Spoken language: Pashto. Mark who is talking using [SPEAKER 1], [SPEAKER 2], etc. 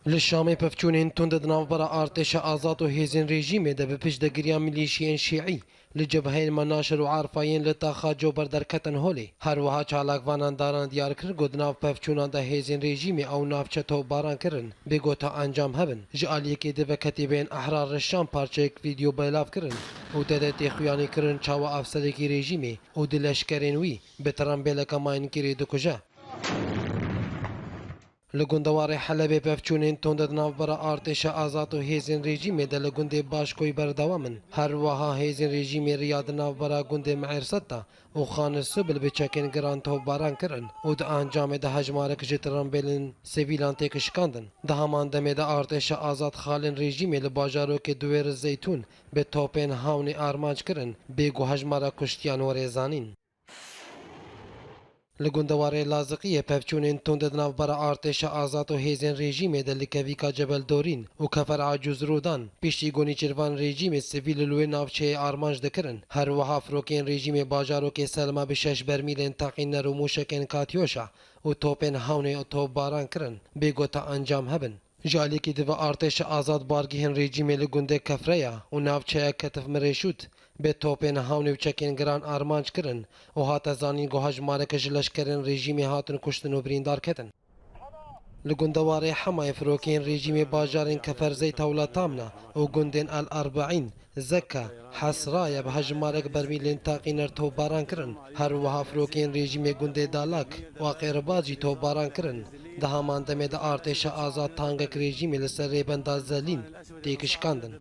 [SPEAKER 1] للشام پفچونین تند ناوبرا ارتش آزاد و هیزن رژیم ده به پیش دگریا میلیشیان شیعی لجبهین مناشر و عارفاین لطاخا جو بردرکتن هولی هر وها چالاکوانان داران دیار کر گدناو پفچونان ده هیزن رژیم او نافچتو باران کرن بگوتا انجام هبن جالی که ده کتیبین احرار الشام پارچه ویدیو بیلاف کرن و ده تخویانی کرن چاوا افسدکی رژیمی و دلشکرین وی به ترامبیل کماین کری دکجا لگندوار حلب پفچونین تند ناوبرا ارتش آزاد و هیزن رژیم ده لگند باشکوی بردوامن هر وها هیزن رژیم ریاد ناوبرا گند معرستا و خان سبل بچکن گرانتو باران کرن و ده انجام ده هجمارک جتران بیلن سیویلان تکشکاندن ده همان دمه ده ارتش آزاد خالن رژیم لباجارو که دویر زیتون به توپین هاون آرمانج کرن بگو هجمارا کشتیان و ریزانین لگندواره لازقیه پفچونین تند ناوبرا ارتش آزاد و هیزن رژیم ده لکویکا جبل دورین و کفر عجوز رودان پیشی گونی چروان رژیم سیویل لوی ناوچه آرمانج دکرن هر وها فروکین رژیم باجارو که سلما به 6 برمیلین تاقین رو موشکین کاتیوشا و توپین هاونه اتو باران کرن بگوتا انجام هبن جالی که دو ارتش آزاد بارگیهن رژیم لگنده کفریا و ناوچه کتف مریشود به توپین هاونی و چکین گران آرمانج کرن و هات زانین گوهاج مارک جلش کرن رژیمی هاتن کشتن و بریندار کتن لگندواره حمای فروکین رژیم باجارین کفر زی تولا تامنا و گندین الاربعین زکا حسرایا به هجمارک برمیلین تاقینر تو باران کرن هر وها فروکین رژیم گنده دالاک و قیربازی تو باران کرن ده همان دمه ده ارتش آزاد تانگک رژیم لسر ریبندا زلین تیکشکاندن